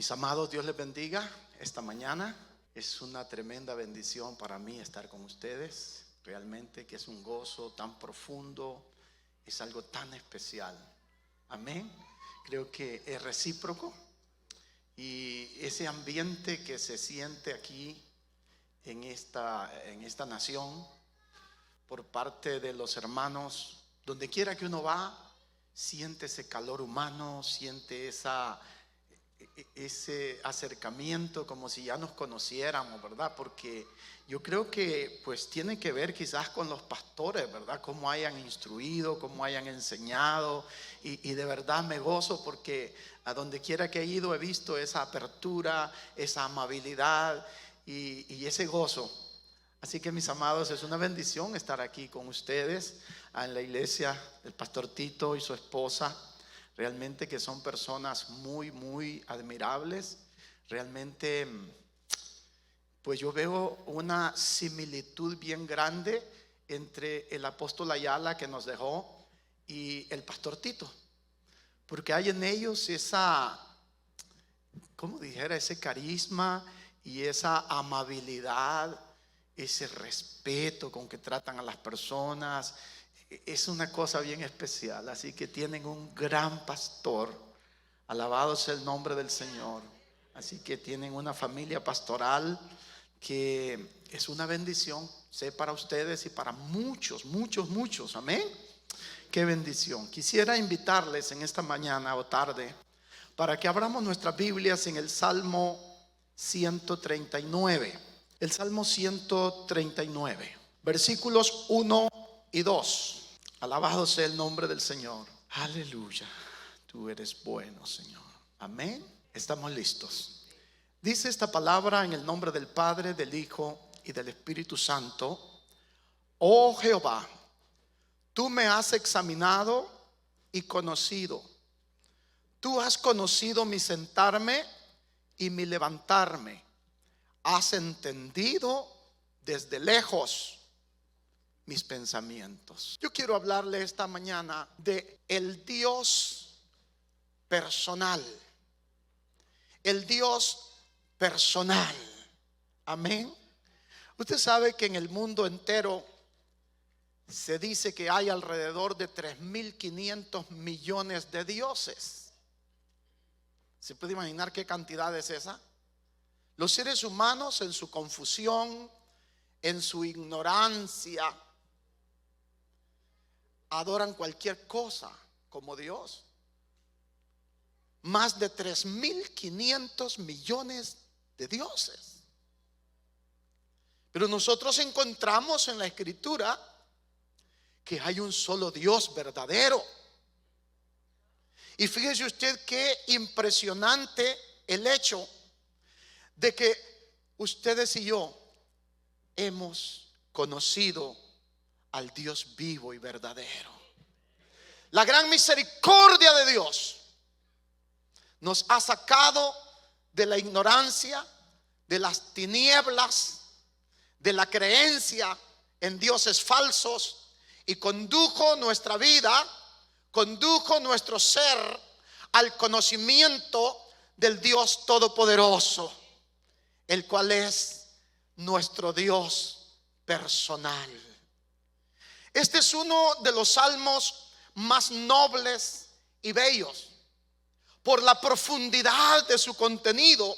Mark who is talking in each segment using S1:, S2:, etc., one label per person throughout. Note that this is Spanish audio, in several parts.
S1: Mis amados, Dios les bendiga esta mañana. Es una tremenda bendición para mí estar con ustedes. Realmente que es un gozo tan profundo, es algo tan especial. Amén. Creo que es recíproco. Y ese ambiente que se siente aquí en esta nación por parte de los hermanos, donde quiera que uno va, siente ese calor humano, siente ese acercamiento como si ya nos conociéramos, ¿verdad? Porque yo creo que pues tiene que ver quizás con los pastores, ¿verdad? Cómo hayan instruido, cómo hayan enseñado, y de verdad me gozo porque a donde quiera que he ido he visto esa apertura, esa amabilidad y ese gozo. Así que, mis amados, es una bendición estar aquí con ustedes en la iglesia del pastor Tito y su esposa. Realmente que son personas muy, muy admirables. Realmente, pues yo veo una similitud bien grande entre el apóstol Ayala que nos dejó y el pastor Tito, porque hay en ellos esa, como dijera, ese carisma y esa amabilidad, ese respeto con que tratan a las personas. Es una cosa bien especial. Así que tienen un gran pastor. Alabado sea el nombre del Señor. Así que tienen una familia pastoral que es una bendición, sé, para ustedes y para muchos, muchos, muchos. Amén. Qué bendición. Quisiera invitarles en esta mañana o tarde para que abramos nuestras Biblias en el Salmo 139. El Salmo 139, versículos 1 y 2. Alabado sea el nombre del Señor. Aleluya. Tú eres bueno, Señor. Amén. Estamos listos. Dice esta palabra en el nombre del Padre, del Hijo y del Espíritu Santo. Oh Jehová, tú me has examinado y conocido. Tú has conocido mi sentarme y mi levantarme. Has entendido desde lejos mis pensamientos. Yo quiero hablarle esta mañana de el Dios personal. El Dios personal. Amén. Usted sabe que en el mundo entero se dice que hay alrededor de 3.500 millones de dioses. ¿Se puede imaginar qué cantidad es esa? Los seres humanos, en su confusión, en su ignorancia, adoran cualquier cosa como Dios. Más de 3.500 millones de dioses. Pero nosotros encontramos en la Escritura que hay un solo Dios verdadero. Y fíjese usted qué impresionante el hecho de que ustedes y yo hemos conocido al Dios vivo y verdadero. La gran misericordia de Dios nos ha sacado de la ignorancia, de las tinieblas, de la creencia en dioses falsos, y condujo nuestra vida, condujo nuestro ser al conocimiento del Dios Todopoderoso, el cual es nuestro Dios personal. Este es uno de los salmos más nobles y bellos por la profundidad de su contenido,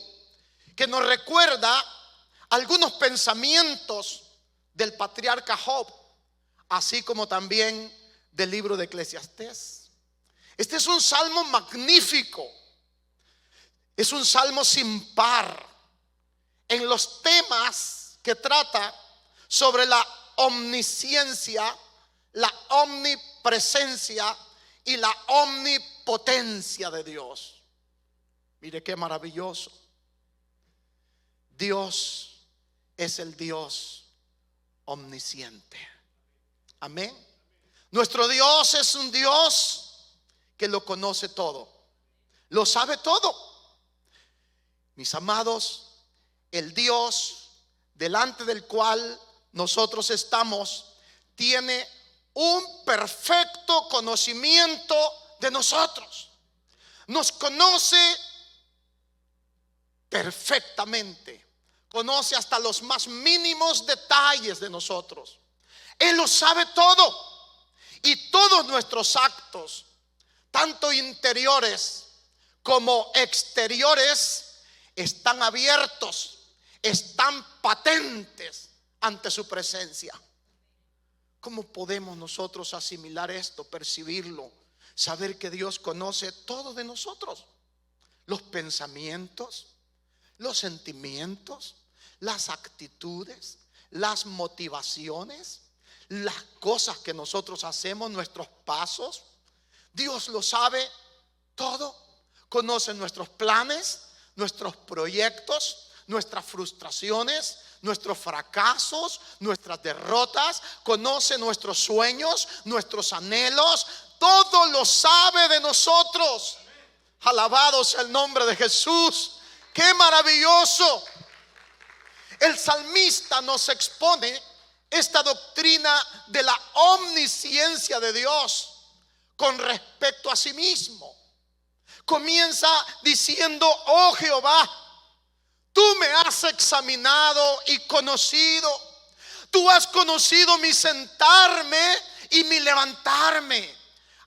S1: que nos recuerda algunos pensamientos del patriarca Job, así como también del libro de Eclesiastés. Este es un salmo magnífico, es un salmo sin par en los temas que trata sobre la omnisciencia, la omnipresencia y la omnipotencia de Dios. Mire qué maravilloso. Dios es el Dios omnisciente. Amén. Nuestro Dios es un Dios que lo conoce todo, lo sabe todo. Mis amados, el Dios delante del cual nosotros estamos tiene un perfecto conocimiento de nosotros. Nos conoce perfectamente. Conoce hasta los más mínimos detalles de nosotros. Él lo sabe todo. Y todos nuestros actos, tanto interiores como exteriores, están abiertos, están patentes ante su presencia. ¿Cómo podemos nosotros asimilar esto, percibirlo, saber que Dios conoce todo de nosotros? Los pensamientos, los sentimientos, las actitudes, las motivaciones, las cosas que nosotros hacemos, nuestros pasos. Dios lo sabe todo. Conoce nuestros planes, nuestros proyectos, nuestras frustraciones, nuestros fracasos, nuestras derrotas. Conoce nuestros sueños, nuestros anhelos. Todo lo sabe de nosotros. Alabado sea el nombre de Jesús. ¡Qué maravilloso! El salmista nos expone esta doctrina de la omnisciencia de Dios con respecto a sí mismo. Comienza diciendo: oh Jehová, tú me has examinado y conocido. Tú has conocido mi sentarme y mi levantarme.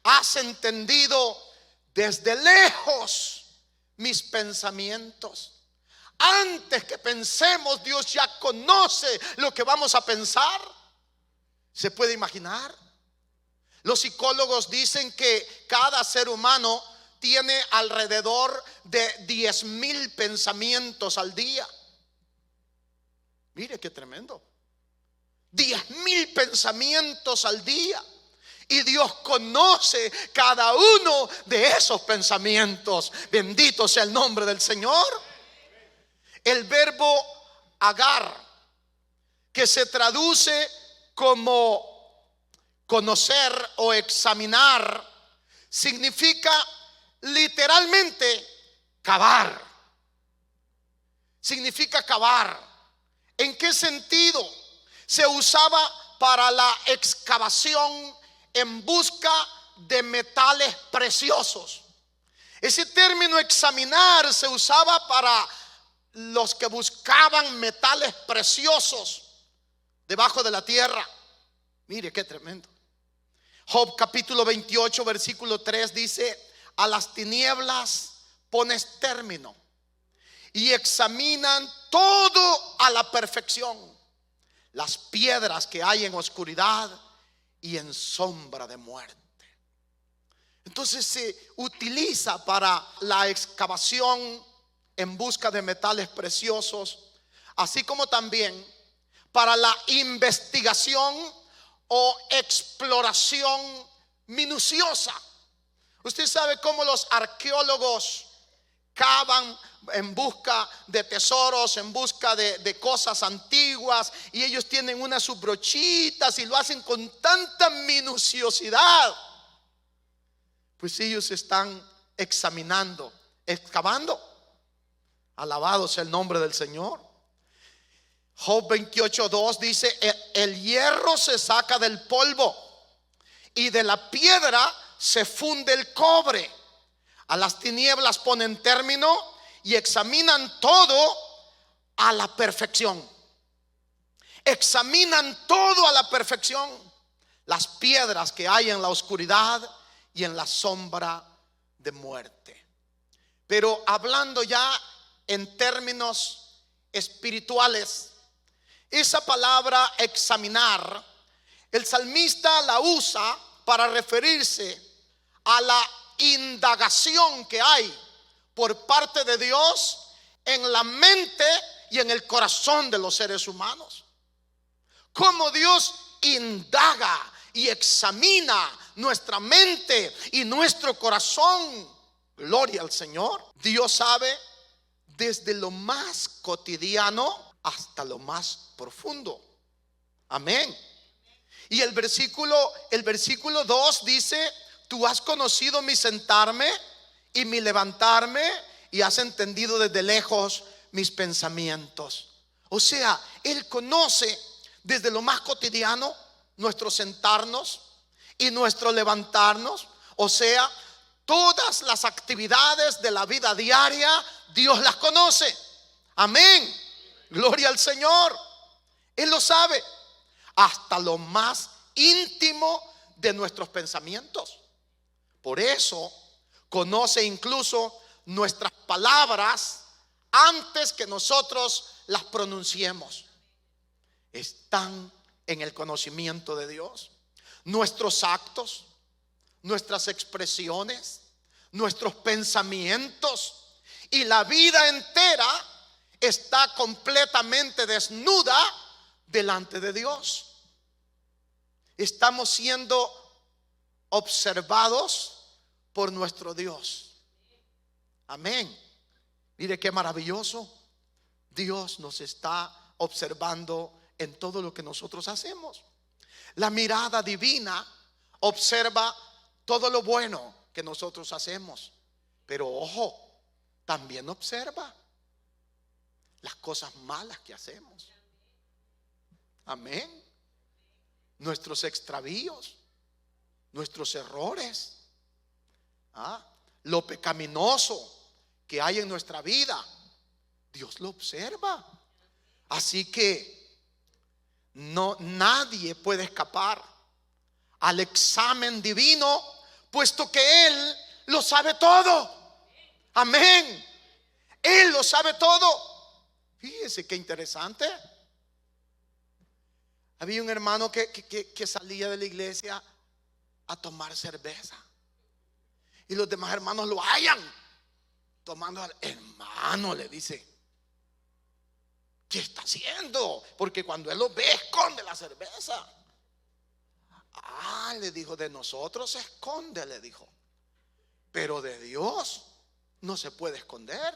S1: Has entendido desde lejos mis pensamientos. Antes que pensemos, Dios ya conoce lo que vamos a pensar. ¿Se puede imaginar? Los psicólogos dicen que cada ser humano tiene alrededor de 10,000 pensamientos al día. Mire qué tremendo. 10,000 pensamientos al día. Y Dios conoce cada uno de esos pensamientos. Bendito sea el nombre del Señor. El verbo agar, que se traduce como conocer o examinar, significa literalmente cavar. Significa cavar. ¿En qué sentido? Se usaba para la excavación en busca de metales preciosos. Ese término examinar se usaba para los que buscaban metales preciosos debajo de la tierra. Mire qué tremendo. Job capítulo 28 versículo 3 dice: a las tinieblas pones término y examinan todo a la perfección, las piedras que hay en oscuridad y en sombra de muerte. Entonces se utiliza para la excavación en busca de metales preciosos, así como también para la investigación o exploración minuciosa. Usted sabe cómo los arqueólogos cavan en busca de tesoros, en busca de cosas antiguas, y ellos tienen unas sus brochitas y lo hacen con tanta minuciosidad. Pues ellos están examinando, excavando. Alabado sea el nombre del Señor. Job 28:2 dice: el hierro se saca del polvo y de la piedra se funde el cobre. A las tinieblas ponen término y examinan todo a la perfección. Examinan todo a la perfección. Las piedras que hay en la oscuridad y en la sombra de muerte. Pero hablando ya en términos espirituales, esa palabra examinar, el salmista la usa para referirse a la indagación que hay por parte de Dios en la mente y en el corazón de los seres humanos. Cómo Dios indaga y examina nuestra mente y nuestro corazón. Gloria al Señor. Dios sabe desde lo más cotidiano hasta lo más profundo. Amén. Y el versículo 2 dice: tú has conocido mi sentarme y mi levantarme, y has entendido desde lejos mis pensamientos. O sea, Él conoce desde lo más cotidiano nuestro sentarnos y nuestro levantarnos. O sea, todas las actividades de la vida diaria, Dios las conoce. Amén. Gloria al Señor. Él lo sabe hasta lo más íntimo de nuestros pensamientos. Por eso conoce incluso nuestras palabras antes que nosotros las pronunciemos. Están en el conocimiento de Dios. Nuestros actos, nuestras expresiones, nuestros pensamientos y la vida entera está completamente desnuda delante de Dios. Estamos siendo observados por nuestro Dios. Amén. Mire qué maravilloso. Dios nos está observando en todo lo que nosotros hacemos. La mirada divina observa todo lo bueno que nosotros hacemos, pero ojo, también observa las cosas malas que hacemos. Amén. Nuestros extravíos, nuestros errores, lo pecaminoso que hay en nuestra vida, Dios lo observa. Así que nadie puede escapar al examen divino, puesto que Él lo sabe todo. Amén. Él lo sabe todo. Fíjese qué interesante. Había un hermano que salía de la iglesia a tomar cerveza, y los demás hermanos lo hallan tomando. Hermano, le dice, ¿qué está haciendo? Porque cuando él lo ve, esconde la cerveza. Le dijo, de nosotros se esconde, le dijo, pero de Dios no se puede esconder.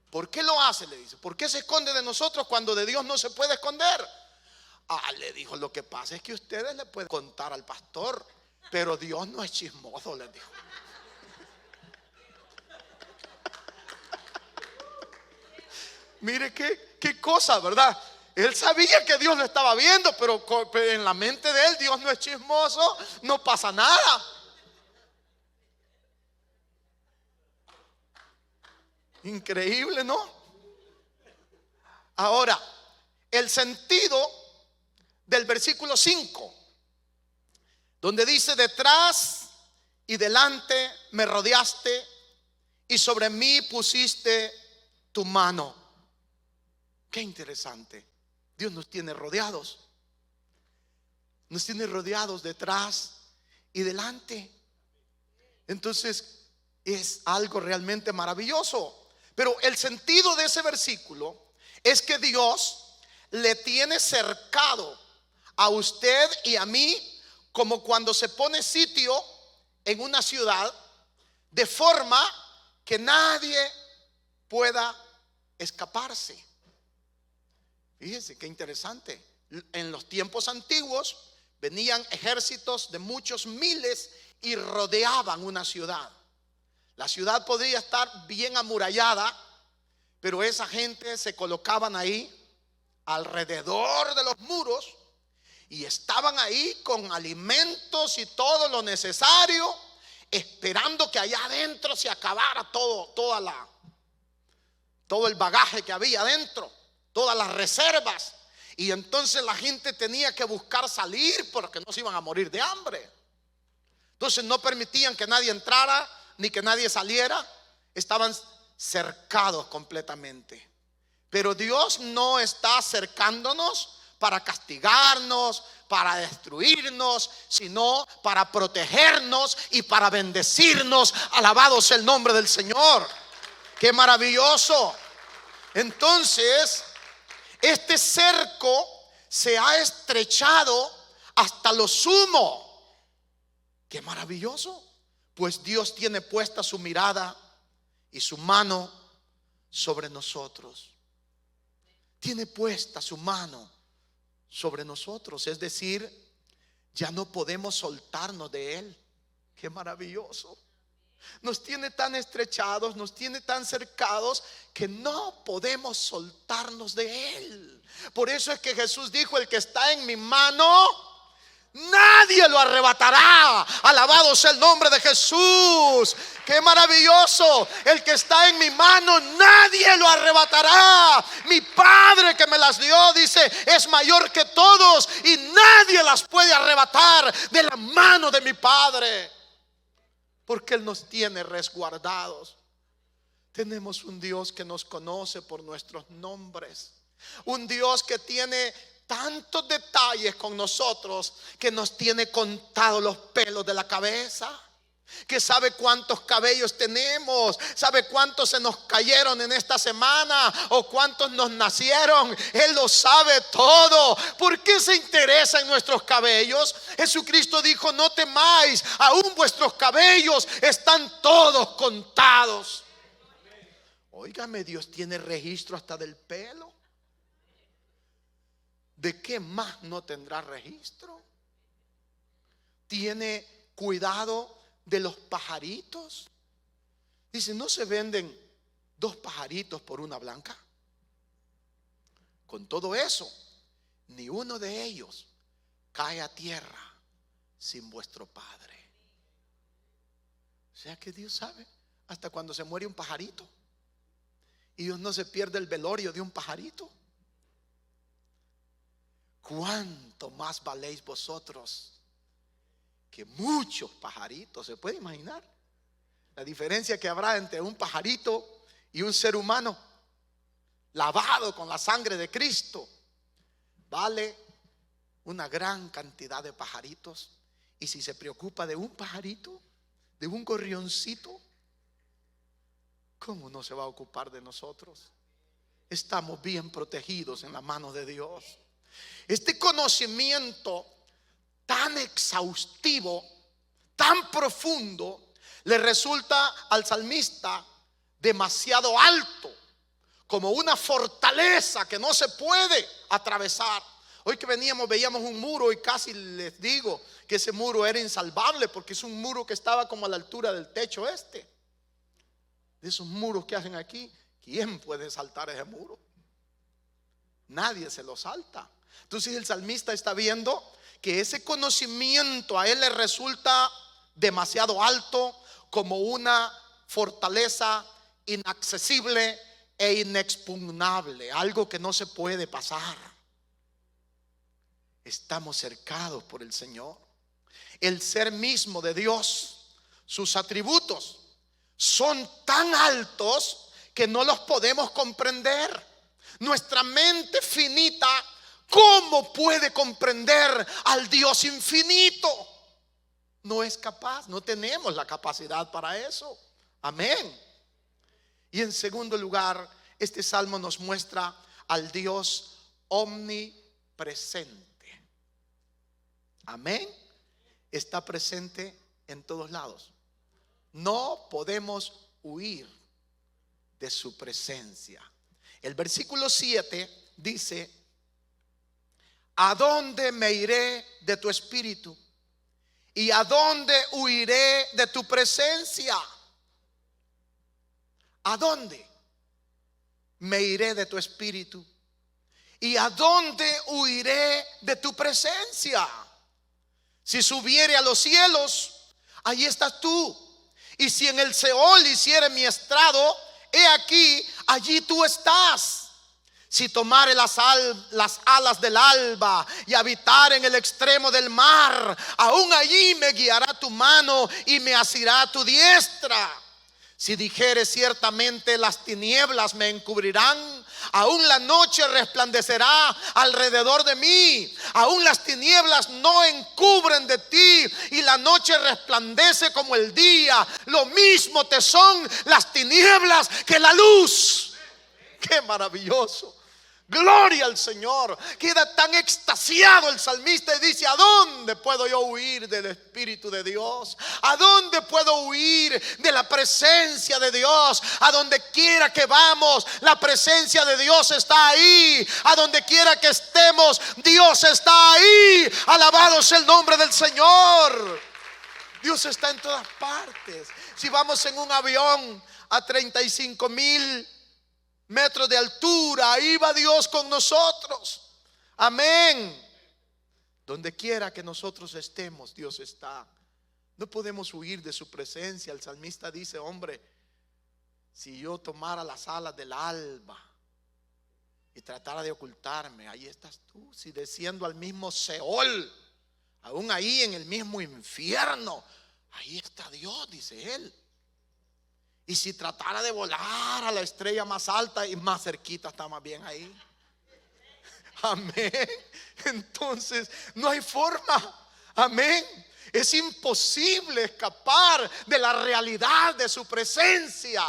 S1: ¿Por qué lo hace? Le dice, ¿por qué se esconde de nosotros cuando de Dios no se puede esconder? Le dijo, lo que pasa es que ustedes le pueden contar al pastor, pero Dios no es chismoso, les dijo. Mire qué cosa, ¿verdad? Él sabía que Dios lo estaba viendo, pero en la mente de él, Dios no es chismoso, no pasa nada. Increíble, ¿no? Ahora, el sentido del versículo 5, donde dice, detrás y delante me rodeaste y sobre mí pusiste tu mano. Qué interesante. Dios nos tiene rodeados. Nos tiene rodeados detrás y delante. Entonces es algo realmente maravilloso. Pero el sentido de ese versículo es que Dios le tiene cercado a usted y a mí, como cuando se pone sitio en una ciudad, de forma que nadie pueda escaparse. Fíjense qué interesante. En los tiempos antiguos venían ejércitos de muchos miles y rodeaban una ciudad. La ciudad podría estar bien amurallada, pero esa gente se colocaban ahí alrededor de los muros y estaban ahí con alimentos y todo lo necesario, esperando que allá adentro se acabara todo el bagaje que había adentro, todas las reservas. Y entonces la gente tenía que buscar salir porque no se iban a morir de hambre. Entonces no permitían que nadie entrara ni que nadie saliera. Estaban cercados completamente. Pero Dios no está cercándonos para castigarnos, para destruirnos, sino para protegernos y para bendecirnos. Alabado sea el nombre del Señor. Qué maravilloso. Entonces, este cerco se ha estrechado hasta lo sumo. Qué maravilloso. Pues Dios tiene puesta su mirada y su mano sobre nosotros. Tiene puesta su mano sobre nosotros. Es decir, ya no podemos soltarnos de Él. Qué maravilloso. Nos tiene tan estrechados, nos tiene tan cercados que no podemos soltarnos de Él. Por eso es que Jesús dijo, el que está en mi mano, Nadie lo arrebatará. Alabado sea el nombre de Jesús. Qué maravilloso. El que está en mi mano, nadie lo arrebatará. Mi Padre que me las dio, dice, es mayor que todos y nadie las puede arrebatar de la mano de mi Padre, porque Él nos tiene resguardados. Tenemos un Dios que nos conoce por nuestros nombres, un Dios que tiene tantos detalles con nosotros, que nos tiene contados los pelos de la cabeza, que sabe cuántos cabellos tenemos, sabe cuántos se nos cayeron en esta semana o cuántos nos nacieron. Él lo sabe todo. ¿Por qué se interesa en nuestros cabellos? Jesucristo dijo: no temáis, aún vuestros cabellos están todos contados. Óigame, Dios tiene registro hasta del pelo. ¿De qué más no tendrá registro? Tiene cuidado de los pajaritos. Dice: ¿no se venden 2 pajaritos por una blanca? Con todo eso, ni uno de ellos cae a tierra sin vuestro Padre. O sea que Dios sabe hasta cuando se muere un pajarito, y Dios no se pierde el velorio de un pajarito. ¿Cuánto más valéis vosotros que muchos pajaritos? ¿Se puede imaginar la diferencia que habrá entre un pajarito y un ser humano lavado con la sangre de Cristo? Vale una gran cantidad de pajaritos. Y si se preocupa de un pajarito, de un gorrioncito, ¿cómo no se va a ocupar de nosotros? Estamos bien protegidos en la mano de Dios. Este conocimiento tan exhaustivo, tan profundo, le resulta al salmista demasiado alto, como una fortaleza que no se puede atravesar. Hoy que veíamos un muro y casi les digo que ese muro era insalvable, porque es un muro que estaba como a la altura del techo de esos muros que hacen aquí. ¿Quién puede saltar ese muro? Nadie se lo salta. Entonces el salmista está viendo que ese conocimiento a él le resulta demasiado alto, como una fortaleza inaccesible e inexpugnable, algo que no se puede pasar. Estamos cercados por el Señor. El ser mismo de Dios, sus atributos, son tan altos que no los podemos comprender. Nuestra mente finita, ¿cómo puede comprender al Dios infinito? No es capaz, no tenemos la capacidad para eso. Amén. Y en segundo lugar, este salmo nos muestra al Dios omnipresente. Amén. Está presente en todos lados. No podemos huir de su presencia. El versículo 7 dice: ¿a dónde me iré de tu espíritu? ¿Y a dónde huiré de tu presencia? ¿A dónde me iré de tu espíritu? ¿Y a dónde huiré de tu presencia? Si subiere a los cielos, allí estás tú. Y si en el Seol hiciere mi estrado, he aquí, allí tú estás. Si tomare las alas del alba y habitar en el extremo del mar, aún allí me guiará tu mano y me asirá tu diestra. Si dijere ciertamente las tinieblas me encubrirán, aún la noche resplandecerá alrededor de mí. Aún las tinieblas no encubren de ti y la noche resplandece como el día. Lo mismo te son las tinieblas que la luz. ¡Qué maravilloso! Gloria al Señor. Queda tan extasiado el salmista y dice: ¿a dónde puedo yo huir del Espíritu de Dios? ¿A dónde puedo huir de la presencia de Dios? A donde quiera que vamos, la presencia de Dios está ahí. A donde quiera que estemos, Dios está ahí. Alabado sea el nombre del Señor. Dios está en todas partes. Si vamos en un avión a 35,000 metros de altura, ahí va Dios con nosotros. Amén. Donde quiera que nosotros estemos, Dios está. No podemos huir de su presencia. El salmista dice: hombre, si yo tomara las alas del alba y tratara de ocultarme, ahí estás tú. Si desciendo al mismo Seol, aún ahí en el mismo infierno, ahí está Dios, dice él. Y si tratara de volar a la estrella más alta, y más cerquita, está más bien ahí. Amén. Entonces no hay forma. Amén. Es imposible escapar de la realidad de su presencia.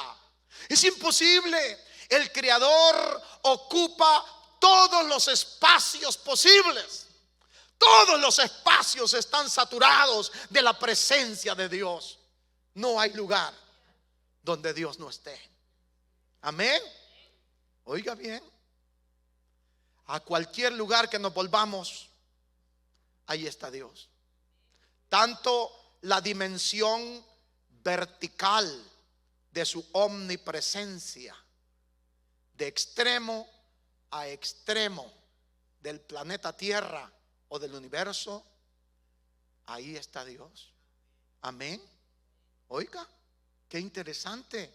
S1: Es imposible. El Creador ocupa todos los espacios posibles. Todos los espacios están saturados de la presencia de Dios. No hay lugar donde Dios no esté. Amén. Oiga bien. A cualquier lugar que nos volvamos, ahí está Dios. Tanto la dimensión vertical de su omnipresencia, de extremo a extremo del planeta Tierra o del universo, ahí está Dios. Amén. Oiga, qué interesante.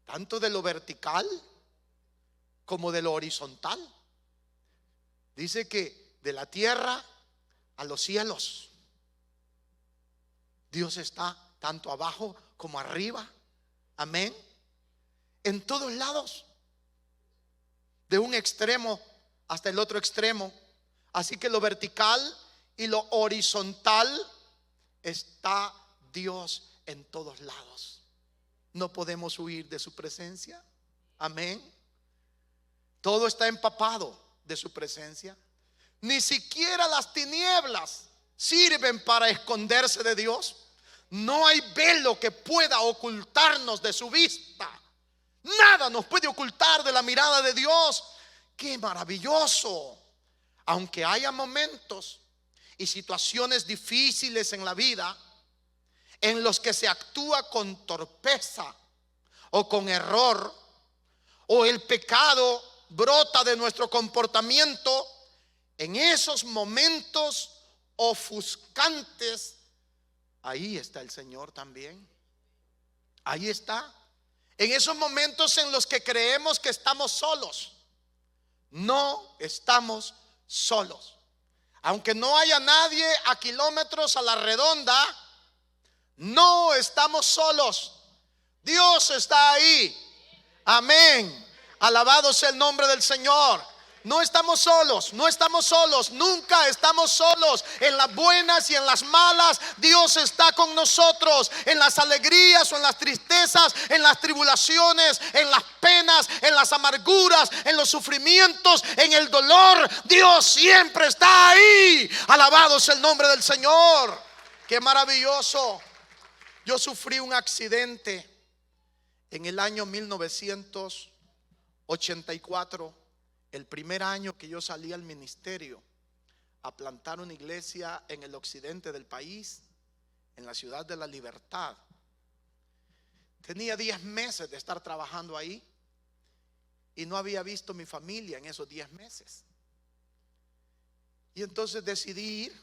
S1: Tanto de lo vertical como de lo horizontal. Dice que de la tierra a los cielos, Dios está tanto abajo como arriba. Amén. En todos lados, de un extremo hasta el otro extremo. Así que lo vertical y lo horizontal, está Dios en todos lados. No podemos huir de su presencia. Amén. Todo está empapado de su presencia. Ni siquiera las tinieblas sirven para esconderse de Dios. No hay velo que pueda ocultarnos de su vista. Nada nos puede ocultar de la mirada de Dios. ¡Qué maravilloso! Aunque haya momentos y situaciones difíciles en la vida en los que se actúa con torpeza o con error, o el pecado brota de nuestro comportamiento, en esos momentos ofuscantes, ahí está el Señor también. Ahí está. En esos momentos en los que creemos que estamos solos, no estamos solos. Aunque no haya nadie a kilómetros a la redonda, no estamos solos. Dios está ahí. Amén. Alabado sea el nombre del Señor. No estamos solos, no estamos solos, nunca estamos solos. En las buenas y en las malas, Dios está con nosotros. En las alegrías o en las tristezas, en las tribulaciones, en las penas, en las amarguras, en los sufrimientos, en el dolor, Dios siempre está ahí. Alabado sea el nombre del Señor. Qué maravilloso. Yo sufrí un accidente en el año 1984, el primer año que yo salí al ministerio a plantar una iglesia en el occidente del país, en la ciudad de La Libertad. Tenía 10 meses de estar trabajando ahí y no había visto mi familia en esos 10 meses. Y entonces decidí ir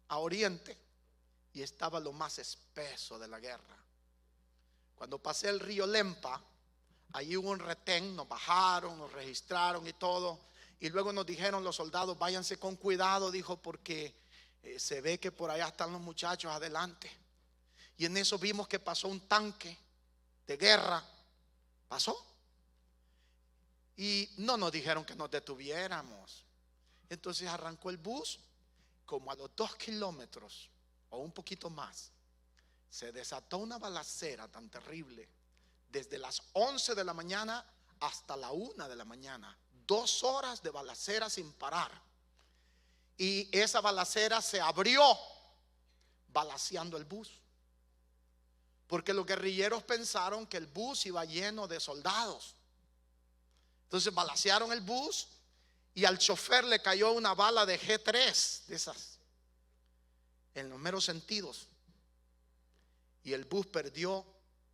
S1: a Oriente y estaba lo más espeso de la guerra. Cuando pasé el río Lempa, allí hubo un retén, nos bajaron, nos registraron y todo. Y luego nos dijeron los soldados: váyanse con cuidado, dijo, porque se ve que por allá están los muchachos adelante. Y en eso vimos que pasó un tanque de guerra. Pasó. Y no nos dijeron que nos detuviéramos. Entonces arrancó el bus. Como a los 2 kilómetros o un poquito más, se desató una balacera tan terrible. Desde las 11 de la mañana hasta la 1 de la mañana, 2 horas de balacera sin parar. Y esa balacera se abrió balaceando el bus, porque los guerrilleros pensaron que el bus iba lleno de soldados. Entonces balacearon el bus y al chofer le cayó una bala de G3, de esas, en los meros sentidos. Y el bus perdió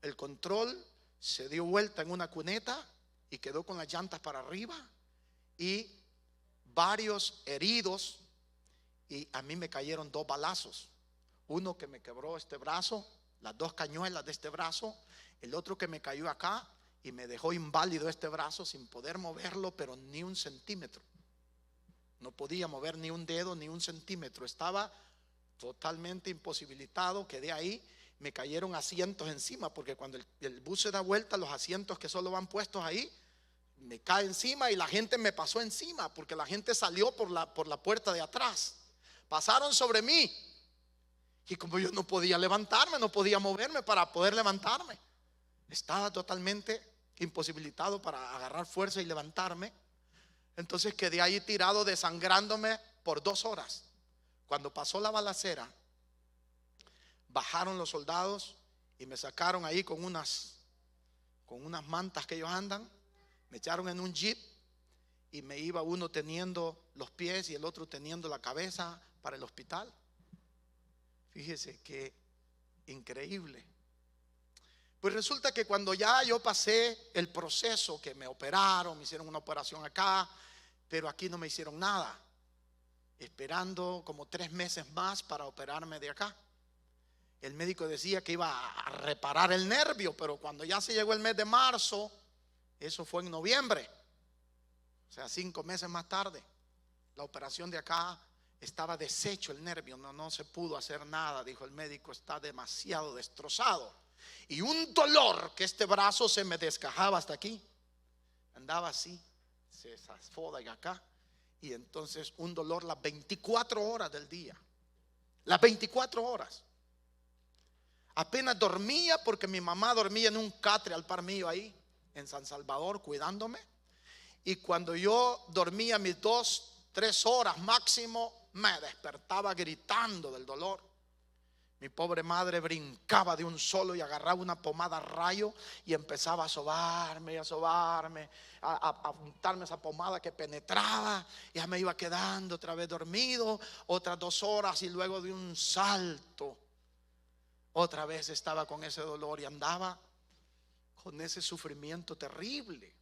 S1: el control, se dio vuelta en una cuneta y quedó con las llantas para arriba y varios heridos y a mí me cayeron 2 balazos. Uno que me quebró este brazo, las 2 cañuelas de este brazo, el otro que me cayó acá y me dejó inválido este brazo sin poder moverlo, pero ni un centímetro. No podía mover ni un dedo, ni un centímetro. Estaba totalmente imposibilitado. Quedé ahí. Me cayeron asientos encima, porque cuando el bus se da vuelta, los asientos que solo van puestos ahí, me cae encima y la gente me pasó encima, porque la gente salió por la puerta de atrás. Pasaron sobre mí. Y como yo no podía levantarme, no podía moverme para poder levantarme, estaba totalmente imposibilitado para agarrar fuerza y levantarme. Entonces quedé ahí tirado, desangrándome por 2 horas. Cuando pasó la balacera, bajaron los soldados y me sacaron ahí con unas mantas que ellos andan. Me echaron en un jeep y me iba uno teniendo los pies y el otro teniendo la cabeza para el hospital. Fíjese qué increíble. Pues resulta que cuando ya yo pasé el proceso, que me operaron, me hicieron una operación acá, pero aquí no me hicieron nada, esperando como 3 meses más para operarme de acá. El médico decía que iba a reparar el nervio, pero cuando ya se llegó el mes de marzo, eso fue en noviembre, o sea 5 meses más tarde, la operación de acá, estaba deshecho el nervio, no se pudo hacer nada. Dijo el médico, está demasiado destrozado. Y un dolor, que este brazo se me descajaba hasta aquí, andaba así, se zafó de acá. Y entonces un dolor las 24 horas del día, las 24 horas. Apenas dormía, porque mi mamá dormía en un catre al par mío ahí en San Salvador cuidándome. Y cuando yo dormía mis 2-3 horas máximo, me despertaba gritando del dolor. Mi pobre madre brincaba de un solo y agarraba una pomada rayo y empezaba a sobarme, a untarme esa pomada que penetraba. Ya me iba quedando otra vez dormido, otras 2 horas, y luego de un salto otra vez estaba con ese dolor y andaba con ese sufrimiento terrible.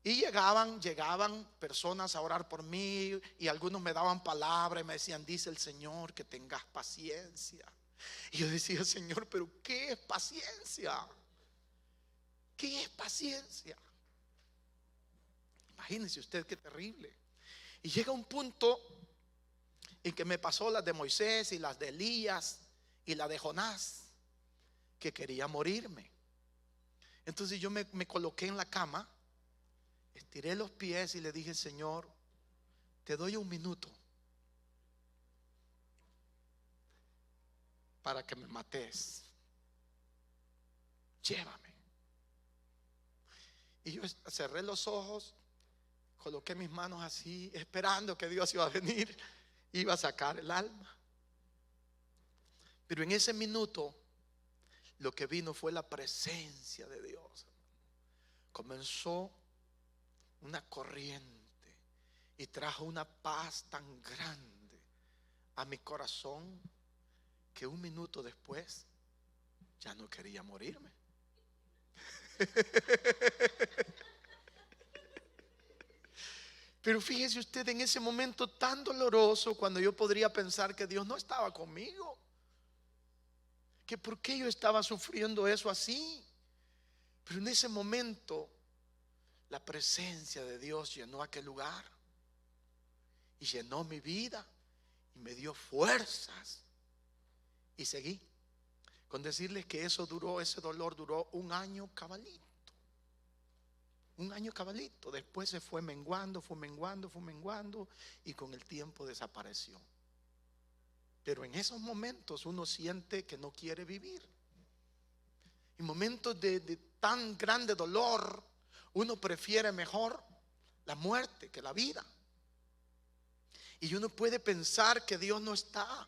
S1: Y llegaban personas a orar por mí, y algunos me daban palabra y me decían, dice el Señor que tengas paciencia. Y yo decía, Señor, pero ¿qué es paciencia? ¿Qué es paciencia? Imagínense usted qué terrible. Y llega un punto en que me pasó las de Moisés y las de Elías y la de Jonás, que quería morirme. Entonces yo me coloqué en la cama, estiré los pies y le dije, Señor, te doy 1 minuto para que me mates. Llévame. Y yo cerré los ojos, coloqué mis manos así, esperando que Dios iba a venir, iba a sacar el alma. Pero en ese minuto lo que vino fue la presencia de Dios. Comenzó una corriente y trajo una paz tan grande a mi corazón que 1 minuto después ya no quería morirme. Pero fíjese usted, en ese momento tan doloroso, cuando yo podría pensar que Dios no estaba conmigo, que por qué yo estaba sufriendo eso así, pero en ese momento la presencia de Dios llenó aquel lugar y llenó mi vida y me dio fuerzas, y seguí. Con decirles que ese dolor duró 1 año cabalito. 1 año cabalito. Después se fue menguando, y con el tiempo desapareció. Pero en esos momentos uno siente que no quiere vivir. En momentos de tan grande dolor, uno prefiere mejor la muerte que la vida. Y uno puede pensar que Dios no está,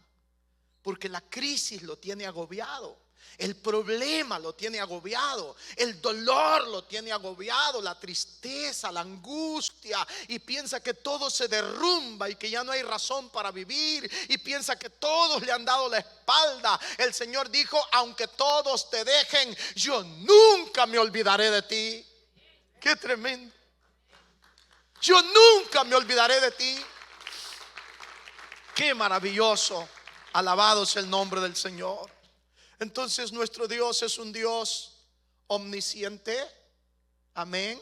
S1: porque la crisis lo tiene agobiado, el problema lo tiene agobiado, el dolor lo tiene agobiado, la tristeza, la angustia, y piensa que todo se derrumba y que ya no hay razón para vivir, y piensa que todos le han dado la espalda. El Señor dijo, aunque todos te dejen, yo nunca me olvidaré de ti. Qué tremendo. Yo nunca me olvidaré de ti. Qué maravilloso. Alabado sea el nombre del Señor. Entonces nuestro Dios es un Dios omnisciente. Amén.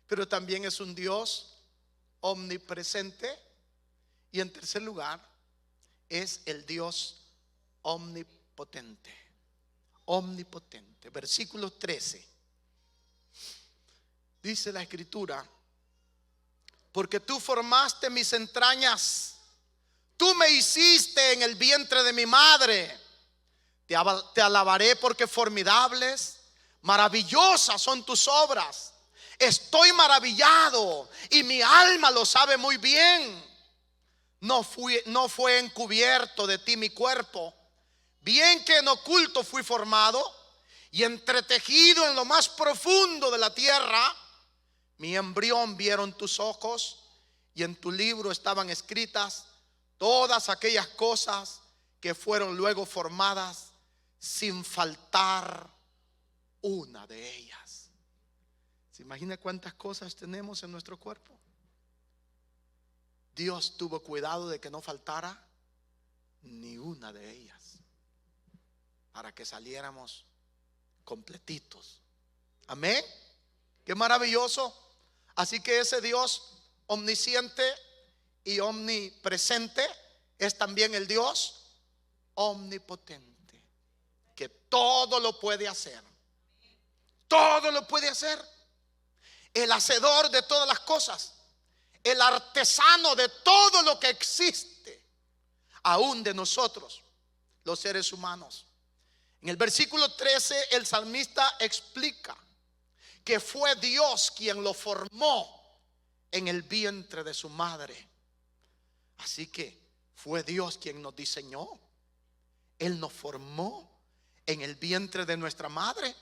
S1: Pero también es un Dios omnipresente. Y en tercer lugar, es el Dios omnipotente. Omnipotente. Versículo 13. Dice la Escritura: porque tú formaste mis entrañas, tú me hiciste en el vientre de mi madre. Te alabaré porque formidables, maravillosas son tus obras. Estoy maravillado y mi alma lo sabe muy bien. No fue encubierto de ti mi cuerpo, bien que en oculto fui formado y entretejido en lo más profundo de la tierra. Mi embrión vieron tus ojos, y en tu libro estaban escritas todas aquellas cosas que fueron luego formadas, sin faltar una de ellas. ¿Se imagina cuántas cosas tenemos en nuestro cuerpo? Dios tuvo cuidado de que no faltara ni una de ellas, para que saliéramos completitos. Amén. Qué maravilloso. Así que ese Dios omnisciente y omnipresente es también el Dios omnipotente, que todo lo puede hacer. Todo lo puede hacer. El hacedor de todas las cosas, el artesano de todo lo que existe, aún de nosotros, los seres humanos. En el versículo 13 el salmista explica que fue Dios quien lo formó en el vientre de su madre. Así que fue Dios quien nos diseñó. Él nos formó en el vientre de nuestra madre.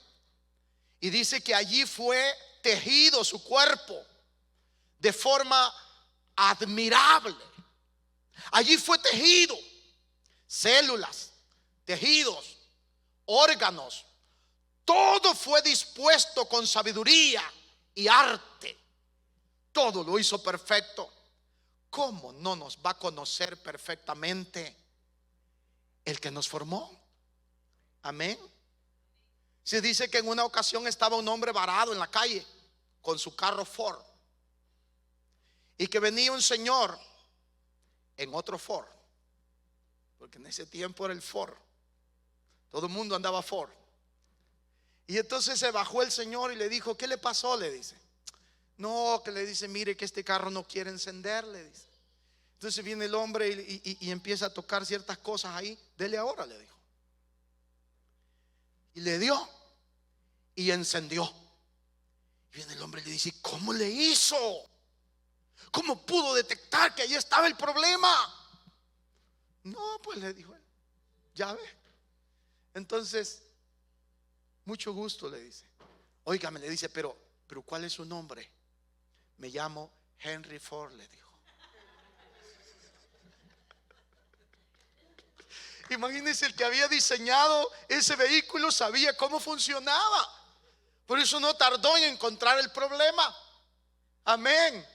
S1: Y dice que allí fue tejido su cuerpo de forma admirable. Allí fue tejido células, tejidos, órganos. Todo fue dispuesto con sabiduría y arte. Todo lo hizo perfecto. ¿Cómo no nos va a conocer perfectamente el que nos formó? Amén. Se dice que en una ocasión estaba un hombre varado en la calle con su carro Ford, y que venía un señor en otro Ford, porque en ese tiempo era el Ford, todo el mundo andaba Ford. Y entonces se bajó el señor y le dijo: ¿qué le pasó? Le dice. No, que le dice: mire que este carro no quiere encender, le dice. Entonces viene el hombre y empieza a tocar ciertas cosas ahí. Dele ahora, le dijo. Y le dio y encendió. Y viene el hombre y le dice: ¿cómo le hizo? ¿Cómo pudo detectar que ahí estaba el problema? No, pues le dijo él, ya ve. Entonces, mucho gusto, le dice. Óigame, le dice, pero ¿cuál es su nombre? Me llamo Henry Ford, le dijo. Imagínense, el que había diseñado ese vehículo sabía cómo funcionaba. Por eso no tardó en encontrar el problema. Amén.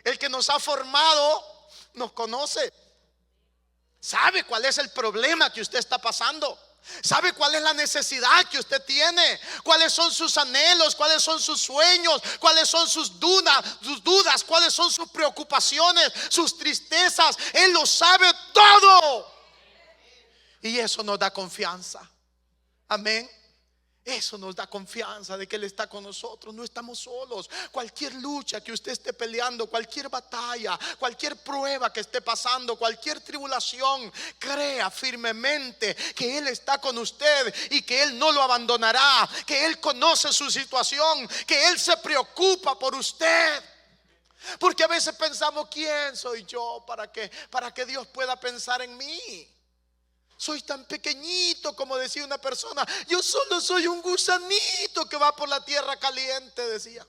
S1: El que nos ha formado nos conoce. Sabe cuál es el problema que usted está pasando. Sabe cuál es la necesidad que usted tiene, cuáles son sus anhelos, cuáles son sus sueños, cuáles son sus dudas, cuáles son sus preocupaciones, sus tristezas. Él lo sabe todo. Y eso nos da confianza. Amén. Eso nos da confianza de que Él está con nosotros. No estamos solos. Cualquier lucha que usted esté peleando, cualquier batalla, cualquier prueba que esté pasando, cualquier tribulación, crea firmemente que Él está con usted y que Él no lo abandonará, que Él conoce su situación, que Él se preocupa por usted. Porque a veces pensamos: ¿quién soy yo para que Dios pueda pensar en mí? Soy tan pequeñito, como decía una persona. Yo solo soy un gusanito que va por la tierra caliente, decía.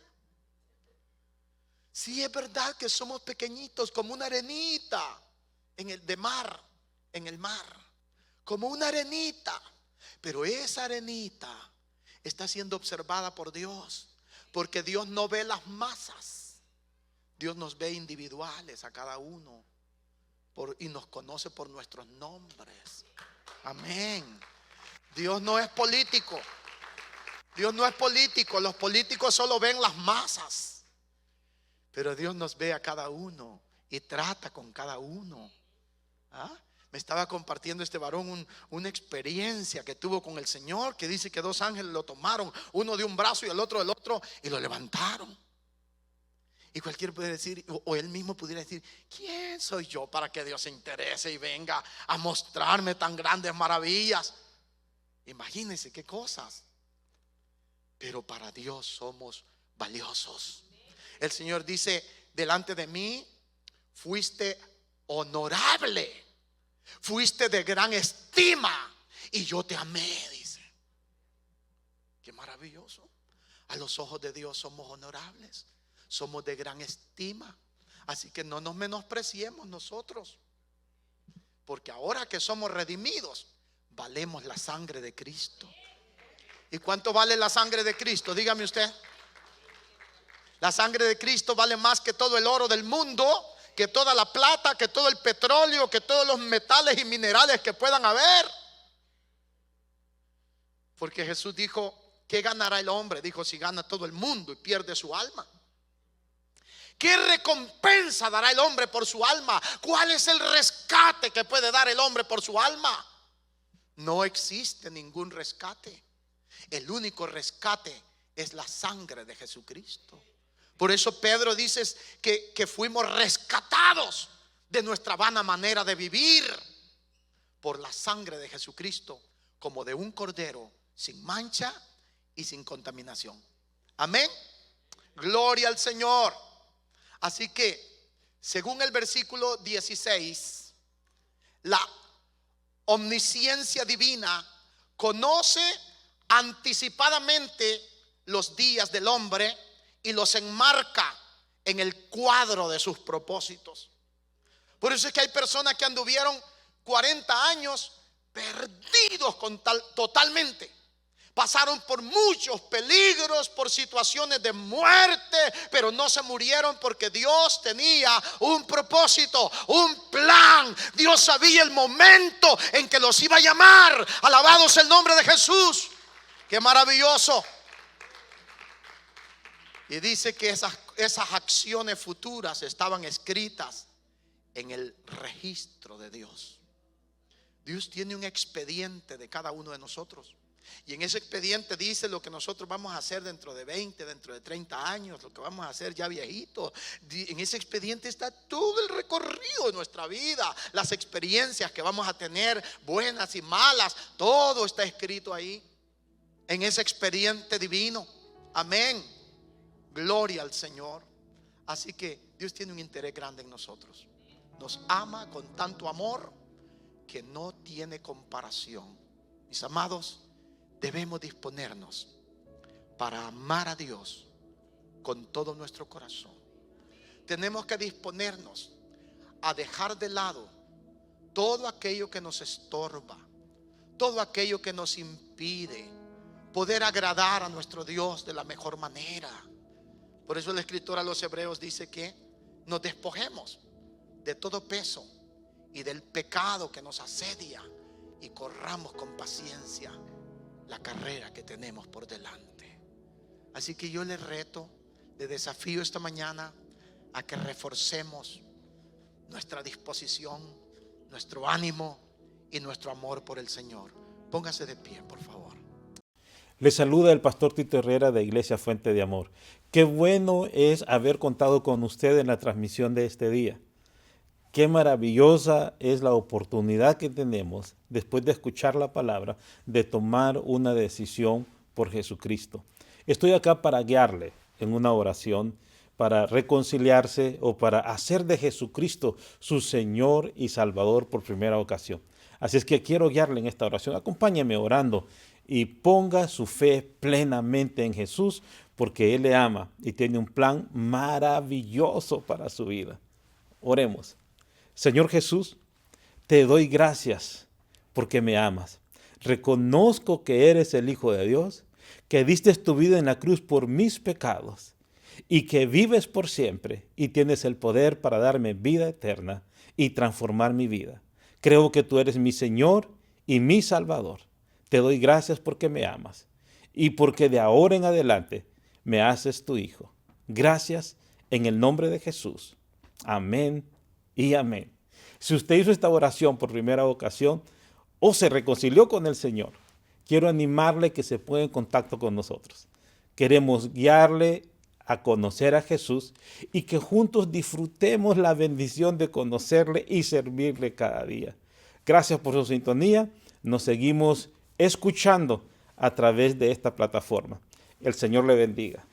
S1: Sí, es verdad que somos pequeñitos, como una arenita en el mar, como una arenita. Pero esa arenita está siendo observada por Dios, porque Dios no ve las masas, Dios nos ve individuales a cada uno y nos conoce por nuestros nombres. Amén. Dios no es político. Dios no es político. Los políticos solo ven las masas. Pero Dios nos ve a cada uno y trata con cada uno. ¿Ah? Me estaba compartiendo este varón una experiencia que tuvo con el Señor, que dice que 2 ángeles lo tomaron, uno de un brazo y el otro del otro, y lo levantaron. Y cualquiera puede decir, o él mismo pudiera decir, ¿quién soy yo para que Dios se interese y venga a mostrarme tan grandes maravillas? Imagínense qué cosas. Pero para Dios somos valiosos. El Señor dice, delante de mí fuiste honorable, fuiste de gran estima y yo te amé, dice. Qué maravilloso. A los ojos de Dios somos honorables, somos de gran estima. Así que no nos menospreciemos nosotros, porque ahora que somos redimidos, valemos la sangre de Cristo. ¿Y cuánto vale la sangre de Cristo? Dígame usted. La sangre de Cristo vale más que todo el oro del mundo, que toda la plata, que todo el petróleo, que todos los metales y minerales que puedan haber. Porque Jesús dijo, ¿qué ganará el hombre? Dijo, si gana todo el mundo y pierde su alma. ¿Qué recompensa dará el hombre por su alma? ¿Cuál es el rescate que puede dar el hombre por su alma? No existe ningún rescate. El único rescate es la sangre de Jesucristo. Por eso Pedro dice que fuimos rescatados de nuestra vana manera de vivir por la sangre de Jesucristo, como de un cordero sin mancha y sin contaminación. Amén. Gloria al Señor. Así que, según el versículo 16, la omnisciencia divina conoce anticipadamente los días del hombre y los enmarca en el cuadro de sus propósitos. Por eso es que hay personas que anduvieron 40 años perdidos totalmente. Pasaron por muchos peligros, por situaciones de muerte, pero no se murieron porque Dios tenía un propósito, un plan. Dios sabía el momento en que los iba a llamar. Alabado sea el nombre de Jesús. Qué maravilloso. Y dice que esas acciones futuras estaban escritas en el registro de Dios. Dios tiene un expediente de cada uno de nosotros. Y en ese expediente dice lo que nosotros vamos a hacer dentro de 20, dentro de 30 años, lo que vamos a hacer ya viejitos. En ese expediente está todo el recorrido de nuestra vida, las experiencias que vamos a tener, buenas y malas, todo está escrito ahí, en ese expediente divino. Amén. Gloria al Señor. Así que Dios tiene un interés grande en nosotros. Nos ama con tanto amor que no tiene comparación. Mis amados, debemos disponernos para amar a Dios con todo nuestro corazón. Tenemos que disponernos a dejar de lado todo aquello que nos estorba, todo aquello que nos impide poder agradar a nuestro Dios de la mejor manera. Por eso el escritor a los Hebreos dice que nos despojemos de todo peso y del pecado que nos asedia y corramos con paciencia la carrera que tenemos por delante. Así que yo le reto, le desafío esta mañana a que reforcemos nuestra disposición, nuestro ánimo y nuestro amor por el Señor. Póngase de pie, por favor.
S2: Le saluda el pastor Tito Herrera de Iglesia Fuente de Amor. Qué bueno es haber contado con usted en la transmisión de este día. Qué maravillosa es la oportunidad que tenemos, después de escuchar la palabra, de tomar una decisión por Jesucristo. Estoy acá para guiarle en una oración, para reconciliarse o para hacer de Jesucristo su Señor y Salvador por primera ocasión. Así es que quiero guiarle en esta oración. Acompáñeme orando y ponga su fe plenamente en Jesús, porque Él le ama y tiene un plan maravilloso para su vida. Oremos. Señor Jesús, te doy gracias porque me amas. Reconozco que eres el Hijo de Dios, que diste tu vida en la cruz por mis pecados y que vives por siempre y tienes el poder para darme vida eterna y transformar mi vida. Creo que tú eres mi Señor y mi Salvador. Te doy gracias porque me amas y porque de ahora en adelante me haces tu hijo. Gracias en el nombre de Jesús. Amén y amén. Si usted hizo esta oración por primera ocasión o se reconcilió con el Señor, quiero animarle que se ponga en contacto con nosotros. Queremos guiarle a conocer a Jesús y que juntos disfrutemos la bendición de conocerle y servirle cada día. Gracias por su sintonía. Nos seguimos escuchando a través de esta plataforma. El Señor le bendiga.